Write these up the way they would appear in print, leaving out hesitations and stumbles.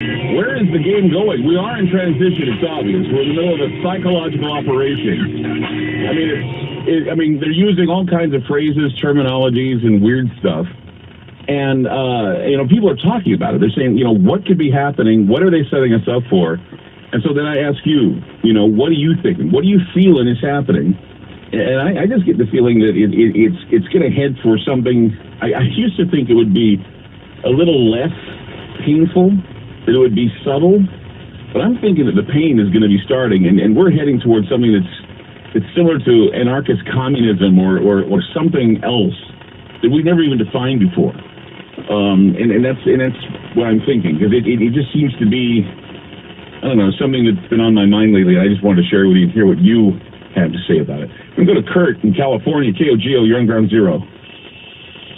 Where is the game going? We are in transition, it's obvious. We're in the middle of a psychological operation. I mean, they're using all kinds of phrases, terminologies, and weird stuff. And, people are talking about it. They're saying, what could be happening? What are they setting us up for? And so then I ask you, what are you thinking? What are you feeling is happening? And I just get the feeling that it's going to head for something. I used to think it would be a little less painful, that it would be subtle. But I'm thinking that the pain is going to be starting, and we're heading towards something that's similar to anarchist communism or something else that we've never even defined before. And that's what I'm thinking, because it just seems to be, I don't know, something that's been on my mind lately. I just wanted to share with you and hear what you have to say about it. I'm going to go to Kurt in California. KOGO, you're on Ground Zero.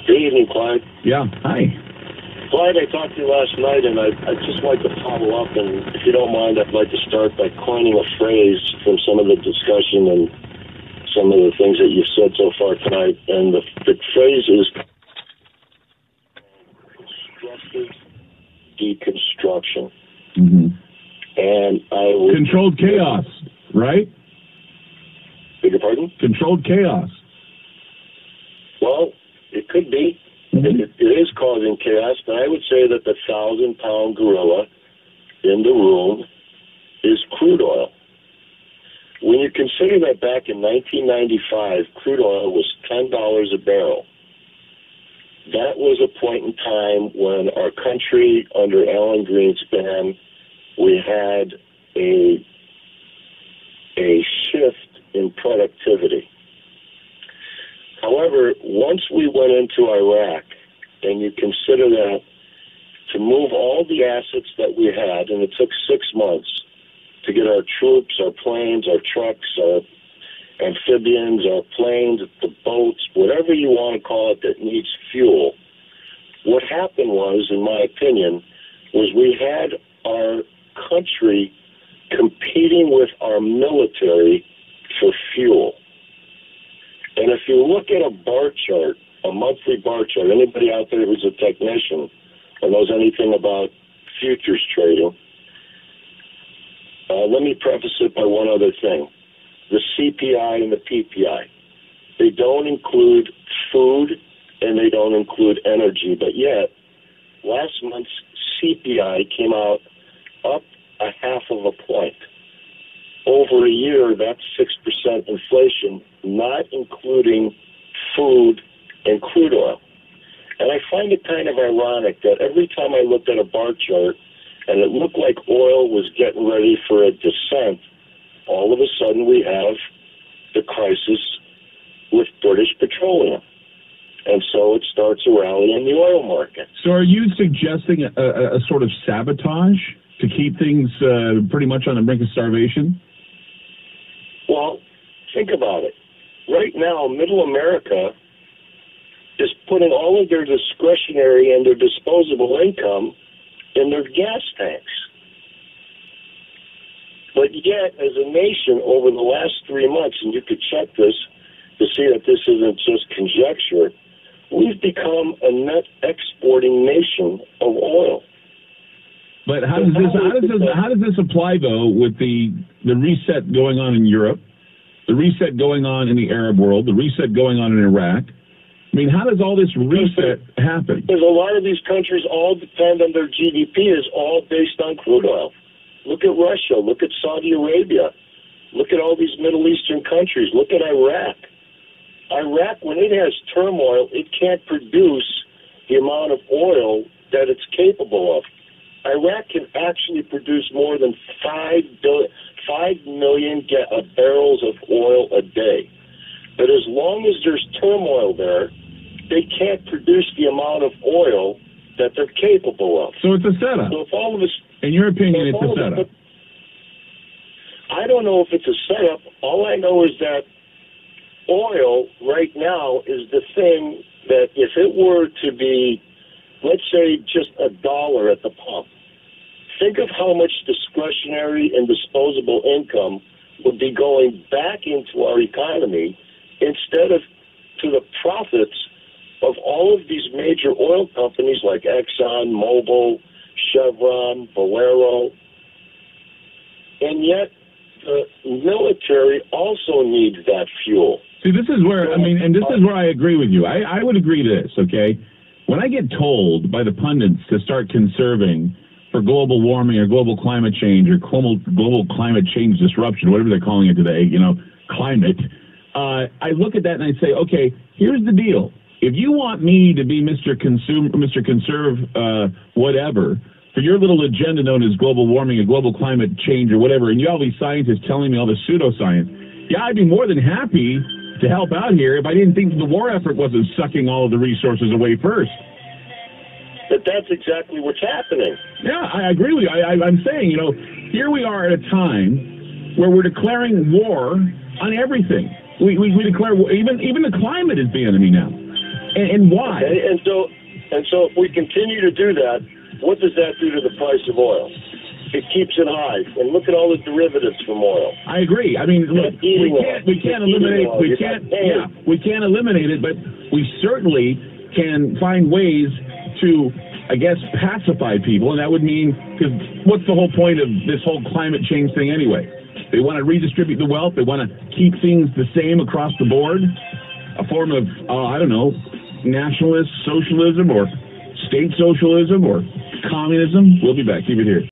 Good evening, Clyde. Yeah, hi. Clyde, I talked to you last night, and I'd just like to follow up, and if you don't mind, I'd like to start by coining a phrase from some of the discussion and some of the things that you've said so far tonight, and the phrase is constructive deconstruction. Mm-hmm. And I will... Controlled chaos, right? Beg your pardon? Controlled chaos. Well, it could be. Mm-hmm. It is causing chaos, but I would say that the 1,000-pound gorilla in the room is crude oil. When you consider that back in 1995, crude oil was $10 a barrel, that was a point in time when our country, under Alan Greenspan, we had a shift in productivity. However, once we went into Iraq, and you consider that to move all the assets that we had, and it took 6 months to get our troops, our planes, our trucks, our amphibians, our planes, the boats, whatever you want to call it that needs fuel, what happened was, in my opinion, was we had our country competing with our military for fuel. And if you look at a bar chart, a monthly bar chart, anybody out there who's a technician or knows anything about futures trading, let me preface it by one other thing. The CPI and the PPI, they don't include food and they don't include energy, but yet last month's CPI came out up 0.5 point. Over a year, that's 6% inflation, not including food and crude oil. And I find it kind of ironic that every time I looked at a bar chart and it looked like oil was getting ready for a descent, all of a sudden we have the crisis with British Petroleum. And so it starts a rally in the oil market. So are you suggesting a sort of sabotage to keep things pretty much on the brink of starvation? Well, think about it. Right now, Middle America is putting all of their discretionary and their disposable income in their gas tanks. But yet, as a nation, over the last 3 months, and you could check this to see that this isn't just conjecture, we've become a net exporting nation of oil. But how does this apply, though, with the reset going on in Europe, the reset going on in the Arab world, the reset going on in Iraq? I mean, how does all this reset happen? Because a lot of these countries all depend on their GDP is all based on crude oil. Look at Russia. Look at Saudi Arabia. Look at all these Middle Eastern countries. Look at Iraq. Iraq, when it has turmoil, it can't produce the amount of oil that it's capable of. Iraq can actually produce more than 5 million barrels of oil a day. But as long as there's turmoil there, they can't produce the amount of oil that they're capable of. So it's a setup. So if all of us, in your opinion, it's a setup. I don't know if it's a setup. All I know is that oil right now is the thing that if it were to be, let's say, just $1 at the pump, think of how much discretionary and disposable income would be going back into our economy instead of to the profits of all of these major oil companies like Exxon, Mobil, Chevron, Valero, and yet the military also needs that fuel. See, this is where, and this is where I agree with you. I would agree to this, okay? When I get told by the pundits to start conserving for global warming or global climate change or global climate change disruption, whatever they're calling it today, climate, I look at that and I say, okay, here's the deal. If you want me to be Mr. Conserve, whatever, for your little agenda known as global warming or global climate change or whatever, and you all these scientists telling me all this pseudoscience, yeah, I'd be more than happy to help out here if I didn't think the war effort wasn't sucking all of the resources away first. But that's exactly what's happening. Yeah, I agree with you. I'm saying, here we are at a time where we're declaring war on everything. We declare even the climate is the enemy now. And why? Okay, and so if we continue to do that, what does that do to the price of oil? It keeps it high, and look at all the derivatives from oil. I agree. I mean, look, we can't eliminate it, but we certainly can find ways to, I guess, pacify people, and that would mean, because what's the whole point of this whole climate change thing anyway? They want to redistribute the wealth. They want to keep things the same across the board. A form of, nationalist socialism or state socialism or communism. We'll be back. Keep it here.